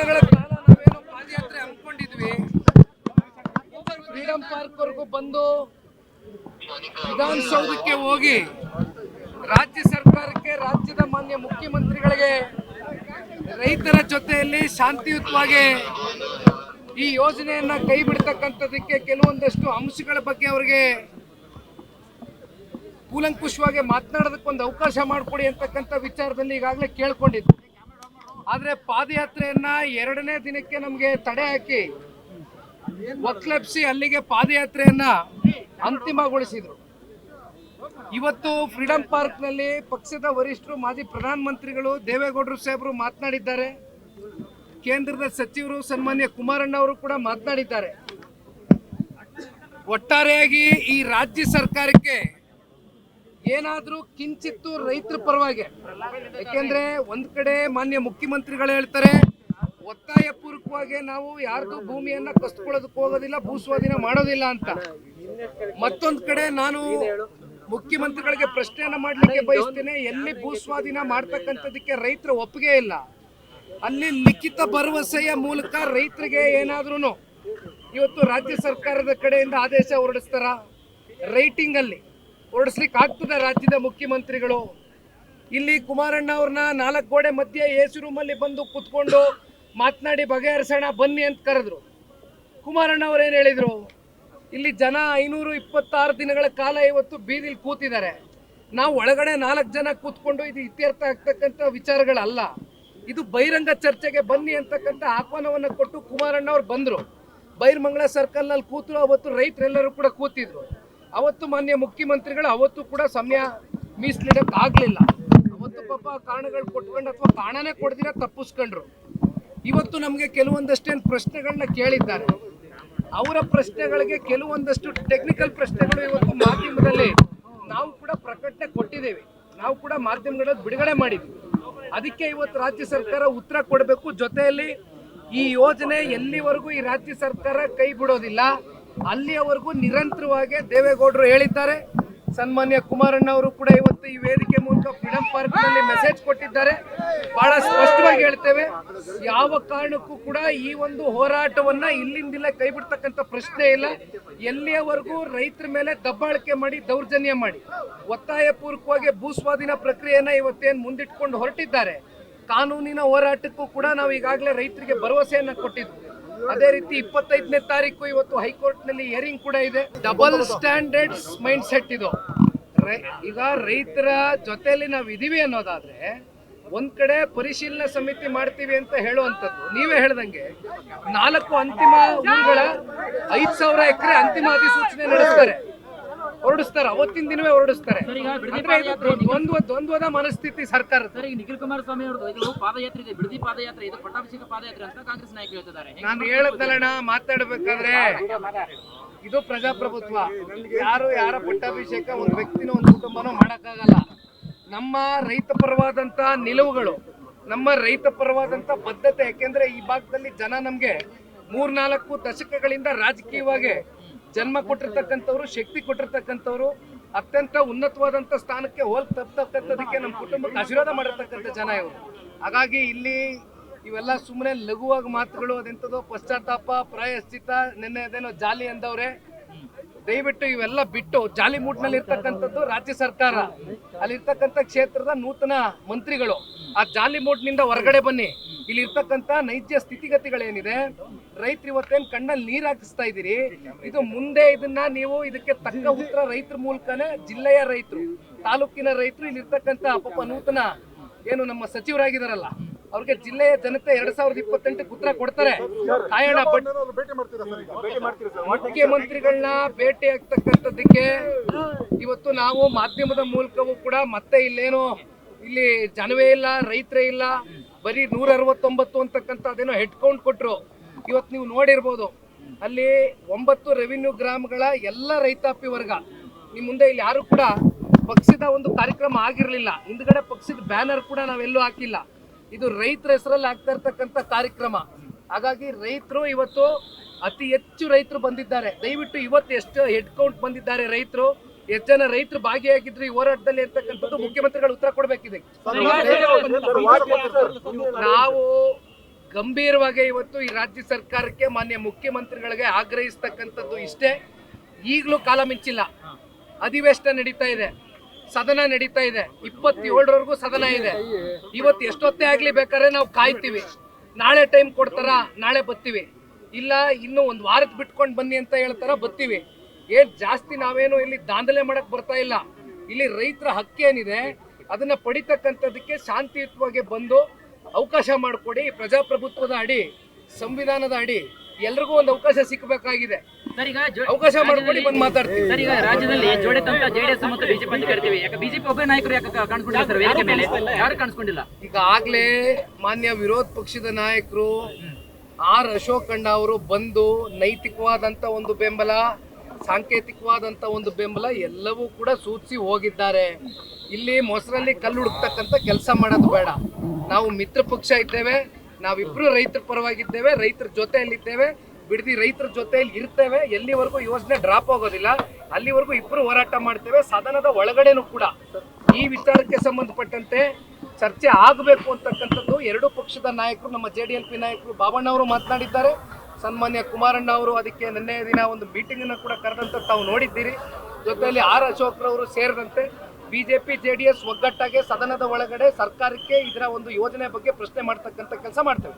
ದಿನಗಳ ಕಾಲ ನಾವೇನೋ ಪಾದಯಾತ್ರೆ ಹಮ್ಮಿಕೊಂಡಿದ್ವಿ. ಫ್ರೀಡಂ ಪಾರ್ಕ್ ವರೆಗೂ ಬಂದು ವಿಧಾನಸೌಧಕ್ಕೆ ಹೋಗಿ ರಾಜ್ಯ ಸರ್ಕಾರಕ್ಕೆ, ರಾಜ್ಯದ ಮಾನ್ಯ ಮುಖ್ಯಮಂತ್ರಿಗಳಿಗೆ ರೈತರ ಜೊತೆಯಲ್ಲಿ ಶಾಂತಿಯುತವಾಗಿ ಈ ಯೋಜನೆಯನ್ನ ಕೈ ಬಿಡ್ತಕ್ಕಂಥದಕ್ಕೆ ಕೆಲವೊಂದಷ್ಟು ಅಂಶಗಳ ಬಗ್ಗೆ ಅವರಿಗೆ ಕೂಲಂಕುಷವಾಗಿ ಮಾತನಾಡೋದಕ್ಕೊಂದು ಅವಕಾಶ ಮಾಡಿಕೊಡಿ ಅಂತಕ್ಕಂಥ ವಿಚಾರದಲ್ಲಿ ಈಗಾಗಲೇ ಕೇಳ್ಕೊಂಡಿದ್ದು. ಆದರೆ ಪಾದಯಾತ್ರೆಯನ್ನ 2ನೇ ದಿನಕ್ಕೆ ನಮಗೆ ತಡೆ ಹಾಕಿ ಒಕ್ಲೆಪ್ಸಿ ಅಲ್ಲಿಗೆ ಪಾದಯಾತ್ರೆಯನ್ನ ಅಂತಿಮಗೊಳಿಸಿದ್ರು. ಇವತ್ತು ಫ್ರೀಡಂ ಪಾರ್ಕ್ನಲ್ಲಿ ಪಕ್ಷದ ವರಿಷ್ಠರು, ಮಾಜಿ ಪ್ರಧಾನಮಂತ್ರಿಗಳು ದೇವೇಗೌಡರು ಸಾಹೇಬರು ಮಾತನಾಡಿದ್ದಾರೆ. ಕೇಂದ್ರದ ಸಚಿವರು ಸನ್ಮಾನ್ಯ ಕುಮಾರಣ್ಣ ಅವರು ಕೂಡ ಮಾತನಾಡಿದ್ದಾರೆ. ಒಟ್ಟಾರೆಯಾಗಿ ಈ ರಾಜ್ಯ ಸರ್ಕಾರಕ್ಕೆ ಏನಾದರೂ ಕಿಂಚಿತ್ತು ರೈತರ ಪರವಾಗಿ, ಯಾಕೆಂದ್ರೆ ಒಂದ್ ಕಡೆ ಮಾನ್ಯ ಮುಖ್ಯಮಂತ್ರಿಗಳು ಹೇಳ್ತಾರೆ ಒತ್ತಾಯ ಪೂರ್ವಕವಾಗಿ ನಾವು ಯಾರ್ದು ಭೂಮಿಯನ್ನ ಕಸ್ಕೊಳ್ಳೋದಕ್ಕೆ ಹೋಗೋದಿಲ್ಲ, ಭೂಸ್ವಾಧೀನ ಮಾಡೋದಿಲ್ಲ ಅಂತ. ಮತ್ತೊಂದ್ ಕಡೆ ನಾನು ಮುಖ್ಯಮಂತ್ರಿಗಳಿಗೆ ಪ್ರಶ್ನೆಯನ್ನ ಮಾಡ್ಲಿಕ್ಕೆ ಬಯಸ್ತೇನೆ, ಎಲ್ಲಿ ಭೂಸ್ವಾಧೀನ ಮಾಡ್ತಕ್ಕಂಥದಕ್ಕೆ ರೈತರ ಒಪ್ಪಿಗೆ ಇಲ್ಲ, ಅಲ್ಲಿ ಲಿಖಿತ ಭರವಸೆಯ ಮೂಲಕ ರೈತರಿಗೆ ಏನಾದ್ರೂ ಇವತ್ತು ರಾಜ್ಯ ಸರ್ಕಾರದ ಕಡೆಯಿಂದ ಆದೇಶ ಹೊರಡಿಸ್ತಾರ, ರೈಟಿಂಗ್ ಅಲ್ಲಿ ಹೊರಡಿಸ್ಲಿಕ್ಕೆ ಆಗ್ತದೆ ರಾಜ್ಯದ ಮುಖ್ಯಮಂತ್ರಿಗಳು. ಇಲ್ಲಿ ಕುಮಾರಣ್ಣ ಅವ್ರನ್ನ 4 ಗೋಡೆ ಮಧ್ಯೆ ಎಸಿ ರೂಮಲ್ಲಿ ಬಂದು ಕುತ್ಕೊಂಡು ಮಾತನಾಡಿ ಬಗೆಹರಿಸೋಣ ಬನ್ನಿ ಅಂತ ಕರೆದ್ರು. ಕುಮಾರಣ್ಣ ಅವ್ರೇನು ಹೇಳಿದ್ರು, ಇಲ್ಲಿ ಜನ 526 ದಿನಗಳ ಕಾಲ ಇವತ್ತು ಬೀದಿಲಿ ಕೂತಿದ್ದಾರೆ, ನಾವು ಒಳಗಡೆ 4 ಜನ ಕೂತ್ಕೊಂಡು ಇದು ಇತ್ಯರ್ಥ ಆಗ್ತಕ್ಕಂಥ ವಿಚಾರಗಳಲ್ಲ, ಇದು ಬಹಿರಂಗ ಚರ್ಚೆಗೆ ಬನ್ನಿ ಅಂತಕ್ಕಂಥ ಆಹ್ವಾನವನ್ನು ಕೊಟ್ಟು ಕುಮಾರಣ್ಣ ಅವ್ರು ಬಂದರು. ಬೈರ್ಮಂಗಲ ಸರ್ಕಲ್ನಲ್ಲಿ ಕೂತರು. ಅವತ್ತು ರೈತರೆಲ್ಲರೂ ಕೂಡ ಕೂತಿದ್ರು. ಅವತ್ತು ಮಾನ್ಯ ಮುಖ್ಯಮಂತ್ರಿಗಳು ಅವತ್ತು ಕೂಡ ಸಮಯ ಮೀಸಲಿಡಕ್ಕೆ ಆಗಲಿಲ್ಲ. ಅವತ್ತು ಪಾಪ ಕಾರಣಗಳು ಕೊಟ್ಕೊಂಡು ಅಥವಾ ಕಾರಣನೇ ಕೊಡ್ದಿರ ತಪ್ಪಿಸ್ಕೊಂಡ್ರು. ಇವತ್ತು ನಮಗೆ ಕೆಲವೊಂದಷ್ಟೇನು ಪ್ರಶ್ನೆಗಳನ್ನ ಕೇಳಿದ್ದಾರೆ. ಅವರ ಪ್ರಶ್ನೆಗಳಿಗೆ ಕೆಲವೊಂದಷ್ಟು ಟೆಕ್ನಿಕಲ್ ಪ್ರಶ್ನೆಗಳು ಇವತ್ತು ಮಾಧ್ಯಮದಲ್ಲಿ ನಾವು ಕೂಡ ಪ್ರಕಟಣೆ ಕೊಟ್ಟಿದ್ದೇವೆ, ನಾವು ಕೂಡ ಮಾಧ್ಯಮಗಳಲ್ಲಿ ಬಿಡುಗಡೆ ಮಾಡಿದ್ವಿ. ಅದಕ್ಕೆ ಇವತ್ತು ರಾಜ್ಯ ಸರ್ಕಾರ ಉತ್ತರ ಕೊಡಬೇಕು. ಜೊತೆಯಲ್ಲಿ ಈ ಯೋಜನೆ ಎಲ್ಲಿವರೆಗೂ ಈ ರಾಜ್ಯ ಸರ್ಕಾರ ಕೈ ಬಿಡೋದಿಲ್ಲ ಅಲ್ಲಿಯವರೆಗೂ ನಿರಂತರವಾಗಿ ದೇವೇಗೌಡರು ಹೇಳಿದ್ದಾರೆ. ಸನ್ಮಾನ್ಯ ಕುಮಾರಣ್ಣ ಅವರು ಕೂಡ ಇವತ್ತು ಈ ವೇದಿಕೆ ಮೂಲಕ ಫ್ರೀಡಂ ಪಾರ್ಕ್ ನಲ್ಲಿ ಮೆಸೇಜ್ ಕೊಟ್ಟಿದ್ದಾರೆ. ಬಹಳ ಸ್ಪಷ್ಟವಾಗಿ ಹೇಳ್ತೇವೆ, ಯಾವ ಕಾರಣಕ್ಕೂ ಕೂಡ ಈ ಒಂದು ಹೋರಾಟವನ್ನ ಇಲ್ಲಿಂದಿಲ್ಲ ಕೈ ಬಿಡ್ತಕ್ಕಂಥ ಪ್ರಶ್ನೆ ಇಲ್ಲ. ಎಲ್ಲಿಯವರೆಗೂ ರೈತರ ಮೇಲೆ ದಬ್ಬಾಳಿಕೆ ಮಾಡಿ, ದೌರ್ಜನ್ಯ ಮಾಡಿ, ಒತ್ತಾಯ ಪೂರ್ವಕವಾಗಿ ಭೂಸ್ವಾಧೀನ ಪ್ರಕ್ರಿಯೆಯನ್ನ ಇವತ್ತೇನು ಮುಂದಿಟ್ಕೊಂಡು ಹೊರಟಿದ್ದಾರೆ, ಕಾನೂನಿನ ಹೋರಾಟಕ್ಕೂ ಕೂಡ ನಾವು ಈಗಾಗಲೇ ರೈತರಿಗೆ ಭರವಸೆಯನ್ನ ಕೊಟ್ಟಿದ್ವಿ. ಅದೇ ರೀತಿ 25ನೇ ತಾರೀಕು ಇವತ್ತು ಹೈಕೋರ್ಟ್ ನಲ್ಲಿ ಹಿಯರಿಂಗ್ ಕೂಡ ಇದೆ. ಡಬಲ್ ಸ್ಟ್ಯಾಂಡರ್ಡ್ಸ್ ಮೈಂಡ್ ಸೆಟ್ ಇದು. ಈಗ ರೈತರ ಜೊತೆಯಲ್ಲಿ ನಾವು ಇದೀವಿ ಅನ್ನೋದಾದ್ರೆ ಒಂದ್ ಕಡೆ ಪರಿಶೀಲನಾ ಸಮಿತಿ ಮಾಡ್ತೀವಿ ಅಂತ ಹೇಳುವಂಥದ್ದು, ನೀವೇ ಹೇಳ್ದಂಗೆ 4 ಅಂತಿಮ ಊರುಗಳ 5,000 ಎಕರೆ ಅಂತಿಮ ಅಧಿಸೂಚನೆ ಹೊರಡಿಸ್ತಾರೆ, ಅವತ್ತಿನ ದಿನವೇ ಹೊರಡಿಸ್ತಾರೆ. ಅಂದ್ರೆ ಇದು ದ್ವಂದ್ವದ ಮನಸ್ಥಿತಿ ಸರ್ಕಾರ. ಈಗ ನಿಖಿಲ್ ಕುಮಾರಸ್ವಾಮಿ ಅವರದು ಇದು ಪಾದಯಾತ್ರೆ ಇದೆ, ಬಿಡದಿ ಪಾದಯಾತ್ರೆ, ಇದು ಪಟ್ಟಾಭಿಷೇಕ ಪಾದಯಾತ್ರೆ ಅಂತ ಕಾಂಗ್ರೆಸ್ ನಾಯಕರು ಹೇಳ್ತಿದ್ದಾರೆ. ನಾನು ಹೇಳದಲ್ಲಣ್ಣ, ಮಾತಾಡ್ಬೇಕಾದ್ರೆ ಇದು ಪ್ರಜಾಪ್ರಭುತ್ವ. ಯಾರು ಯಾರ ಪಟ್ಟಾಭಿಷೇಕ ಒಂದು ವ್ಯಕ್ತಿನ ಒಂದು ಕುಟುಂಬನೋ ಮಾಡಕ್ಕಾಗಲ್ಲ. ನಮ್ಮ ರೈತ ಪರವಾದಂತ ನಿಲುವುಗಳು, ನಮ್ಮ ರೈತ ಪರವಾದಂತ ಬದ್ಧತೆ, ಯಾಕೆಂದ್ರೆ ಈ ಭಾಗದಲ್ಲಿ ಜನ ನಮ್ಗೆ 3-4 ದಶಕಗಳಿಂದ ರಾಜಕೀಯವಾಗಿ ಜನ್ಮ ಕೊಟ್ಟಿರ್ತಕ್ಕಂಥವ್ರು, ಶಕ್ತಿ ಕೊಟ್ಟಿರ್ತಕ್ಕಂಥವ್ರು, ಅತ್ಯಂತ ಉನ್ನತವಾದಂಥ ಸ್ಥಾನಕ್ಕೆ ಹೋಲ್ ತಪ್ಪತಕ್ಕಂಥದಕ್ಕೆ ನಮ್ಮ ಕುಟುಂಬಕ್ಕೆ ಆಶೀರ್ವಾದ ಮಾಡಿರ್ತಕ್ಕಂಥ ಜನ ಇವರು. ಹಾಗಾಗಿ ಇಲ್ಲಿ ಇವೆಲ್ಲ ಸುಮ್ಮನೆ ಲಘುವಾಗಿ ಮಾತುಗಳು, ಅದೆಂಥದೋ ಪಶ್ಚಾತ್ತಾಪ, ಪ್ರಾಯಶ್ಚಿತ, ನಿನ್ನೆ ಅದೇನೋ ಜಾಲಿ ಅಂದವ್ರೆ. ದಯವಿಟ್ಟು ಇವೆಲ್ಲ ಬಿಟ್ಟು ಜಾಲಿ ಮೂಡ್ನಲ್ಲಿ ಇರ್ತಕ್ಕಂಥದ್ದು ರಾಜ್ಯ ಸರ್ಕಾರ, ಅಲ್ಲಿರ್ತಕ್ಕಂಥ ಕ್ಷೇತ್ರದ ನೂತನ ಮಂತ್ರಿಗಳು ಆ ಜಾಲಿ ಮೂಡ್ನಿಂದ ಹೊರಗಡೆ ಬನ್ನಿ. ಇಲ್ಲಿ ಇರ್ತಕ್ಕಂಥ ನೈಜ ಸ್ಥಿತಿಗತಿಗಳೇನಿದೆ, ರೈತರು ಇವತ್ತೇನು ಕಣ್ಣಲ್ಲಿ ನೀರು ಹಾಕಿಸ್ತಾ ಇದ್ದೀರಿ, ಇದು ಮುಂದೆ ಇದನ್ನ ನೀವು ಇದಕ್ಕೆ ತಕ್ಕ ಉತ್ತರ ರೈತರ ಮೂಲಕನೇ, ಜಿಲ್ಲೆಯ ರೈತರು, ತಾಲೂಕಿನ ರೈತರು, ಇಲ್ಲಿ ಇರ್ತಕ್ಕಂಥ ಪಾಪ ನೂತನ ಏನು ನಮ್ಮ ಸಚಿವರಾಗಿದಾರಲ್ಲ ಅವ್ರಿಗೆ ಜಿಲ್ಲೆಯ ಜನತೆ 2028 ಉತ್ತರ ಕೊಡ್ತಾರೆ. ಕಾಯೋಣ. ಬಟ್ ಮುಖ್ಯಮಂತ್ರಿಗಳನ್ನ ಭೇಟಿ ಆಗ್ತಕ್ಕಂಥದ್ದಕ್ಕೆ ಇವತ್ತು ನಾವು ಮಾಧ್ಯಮದ ಮೂಲಕವೂ ಕೂಡ ಮತ್ತೆ ಇಲ್ಲಿ ಜನವೇ ಇಲ್ಲ, ರೈತರೇ ಇಲ್ಲ, ಬರೀ 169 ಅಂತಕ್ಕಂಥ ಅದೇನೋ ಹೆಡ್ ಕೌಂಟ್ ಕೊಟ್ರು. ಇವತ್ತು ನೀವು ನೋಡಿರ್ಬೋದು ಅಲ್ಲಿ 9 ರೆವಿನ್ಯೂ ಗ್ರಾಮಗಳ ಎಲ್ಲ ರೈತಾಪಿ ವರ್ಗ ನಿಮ್ಮ ಮುಂದೆ ಇಲ್ಲಿ ಯಾರು ಕೂಡ ಪಕ್ಷದ ಒಂದು ಕಾರ್ಯಕ್ರಮ ಆಗಿರಲಿಲ್ಲ. ಹಿಂದ್ಗಡೆ ಪಕ್ಷದ ಬ್ಯಾನರ್ ಕೂಡ ನಾವೆಲ್ಲೂ ಹಾಕಿಲ್ಲ. ಇದು ರೈತರ ಹೆಸರಲ್ಲಿ ಆಗ್ತಾ ಇರ್ತಕ್ಕಂಥ ಕಾರ್ಯಕ್ರಮ. ಹಾಗಾಗಿ ರೈತರು ಇವತ್ತು ಅತಿ ಹೆಚ್ಚು ರೈತರು ಬಂದಿದ್ದಾರೆ. ದಯವಿಟ್ಟು ಇವತ್ತು ಎಷ್ಟು ಹೆಡ್ ಕೌಂಟ್ ಬಂದಿದ್ದಾರೆ ರೈತರು, ಎಷ್ಟು ಜನ ರೈತರು ಭಾಗಿಯಾಗಿದ್ರು ಈ ಹೋರಾಟದಲ್ಲಿ ಇರ್ತಕ್ಕಂಥದ್ದು ಮುಖ್ಯಮಂತ್ರಿಗಳು ಉತ್ತರ ಕೊಡಬೇಕಿದೆ. ನಾವು ಗಂಭೀರವಾಗಿ ಇವತ್ತು ಈ ರಾಜ್ಯ ಸರ್ಕಾರಕ್ಕೆ ಮಾನ್ಯ ಮುಖ್ಯಮಂತ್ರಿಗಳಿಗೆ ಆಗ್ರಹಿಸ್ತಕ್ಕಂಥದ್ದು ಇಷ್ಟೇ. ಈಗಲೂ ಕಾಲ ಮಿಂಚಿಲ್ಲ, ಅಧಿವೇಶನ ನಡೀತಾ ಇದೆ, ಸದನ ನಡೀತಾ ಇದೆ, 27ರವರೆಗೂ ಸದನ ಇದೆ. ಇವತ್ತು ಎಷ್ಟೊತ್ತೇ ಆಗ್ಲಿ ಬೇಕಾದ್ರೆ ನಾವು ಕಾಯ್ತೀವಿ. ನಾಳೆ ಟೈಮ್ ಕೊಡ್ತಾರ, ನಾಳೆ ಬರ್ತೀವಿ. ಇಲ್ಲ ಇನ್ನು ಒಂದು ವಾರದ ಬಿಟ್ಕೊಂಡು ಬನ್ನಿ ಅಂತ ಹೇಳ್ತಾರ, ಬರ್ತೀವಿ. ಏನ್ ಜಾಸ್ತಿ ನಾವೇನು ಇಲ್ಲಿ ದಾಂಧಲೆ ಮಾಡಕ್ ಬರ್ತಾ ಇಲ್ಲ. ಇಲ್ಲಿ ರೈತರ ಹಕ್ಕೇನಿದೆ ಅದನ್ನ ಪಡಿತಕ್ಕಂಥದಕ್ಕೆ ಶಾಂತಿಯುತವಾಗಿ ಬಂದು ಅವಕಾಶ ಮಾಡಿಕೊಡಿ. ಪ್ರಜಾಪ್ರಭುತ್ವದ ಅಡಿ, ಸಂವಿಧಾನದ ಅಡಿ ಎಲ್ರಿಗೂ ಒಂದು ಅವಕಾಶ ಸಿಕ್ಕಬೇಕಾಗಿದೆ. ಅವಕಾಶ ಮಾಡಿಕೊಡಿ, ಬಂದು ಮಾತಾಡ್ತೀವಿ. ಸರ್, ಈಗ ರಾಜ್ಯದಲ್ಲಿ ಜೋಡೆತಂತ್ರ ಜೆಡಿಎಸ್ ಮತ್ತು ಬಿಜೆಪಿ ಅಂತ ಕರಿತೀವಿ. ಯಾಕೆ ಬಿಜೆಪಿ ಒಬ್ಬ ನಾಯಕರು ಯಾಕೆ ಕಾಣಿಸ್ಕೊಂಡಿಲ್ಲ ಸರ್ ವೇದಿಕೆ ಮೇಲೆ? ಯಾರು ಕಾಣಿಸ್ಕೊಂಡಿಲ್ಲ? ಈಗ ಆಗ್ಲೇ ಮಾನ್ಯ ವಿರೋಧ ಪಕ್ಷದ ನಾಯಕರು ಅಶೋಕ್ ಅಣ್ಣ ಅವರು ಬಂದು ನೈತಿಕವಾದಂತ ಒಂದು ಬೆಂಬಲ, ಸಾಂಕೇತಿಕವಾದಂತ ಒಂದು ಬೆಂಬಲ ಎಲ್ಲವೂ ಕೂಡ ಸೂಚಿಸಿ ಹೋಗಿದ್ದಾರೆ. ಇಲ್ಲಿ ಮೊಸರಲ್ಲಿ ಕಲ್ಲು ಹುಡುಕ್ತಕ್ಕಂಥ ಕೆಲಸ ಮಾಡೋದು ಬೇಡ. ನಾವು ಮಿತ್ರ ಪಕ್ಷ ಇದ್ದೇವೆ, ನಾವಿಬ್ರು ರೈತರ ಪರವಾಗಿದ್ದೇವೆ, ರೈತರ ಜೊತೆಯಲ್ಲಿದ್ದೇವೆ, ಬಿಡದಿ ರೈತರ ಜೊತೆಯಲ್ಲಿ ಇರ್ತೇವೆ. ಎಲ್ಲಿವರೆಗೂ ಯೋಜನೆ ಡ್ರಾಪ್ ಆಗೋದಿಲ್ಲ ಅಲ್ಲಿವರೆಗೂ ಇಬ್ರು ಹೋರಾಟ ಮಾಡ್ತೇವೆ. ಸದನದ ಒಳಗಡೆನೂ ಕೂಡ ಈ ವಿಚಾರಕ್ಕೆ ಸಂಬಂಧಪಟ್ಟಂತೆ ಚರ್ಚೆ ಆಗಬೇಕು ಅಂತಕ್ಕಂಥದ್ದು ಎರಡೂ ಪಕ್ಷದ ನಾಯಕರು, ನಮ್ಮ JDLP ನಾಯಕರು ಬಾಬಣ್ಣ ಅವರು ಮಾತನಾಡಿದ್ದಾರೆ. ಸನ್ಮಾನ್ಯ ಕುಮಾರಣ್ಣ ಅವರು ಅದಕ್ಕೆ ನಿನ್ನೆ ದಿನ ಒಂದು ಮೀಟಿಂಗ್ ಅನ್ನು ಕೂಡ ಕರೆದಂತ ತಾವು ನೋಡಿದ್ದೀರಿ. ಜೊತೆಯಲ್ಲಿ ಅಶೋಕ್ ರವರು ಸೇರಿದಂತೆ ಬಿಜೆಪಿ JDS ಒಗ್ಗಟ್ಟಾಗಿ ಸದನದ ಒಳಗಡೆ ಸರ್ಕಾರಕ್ಕೆ ಇದರ ಒಂದು ಯೋಜನೆ ಬಗ್ಗೆ ಪ್ರಶ್ನೆ ಮಾಡ್ತಕ್ಕಂಥ ಕೆಲಸ ಮಾಡ್ತೇವೆ.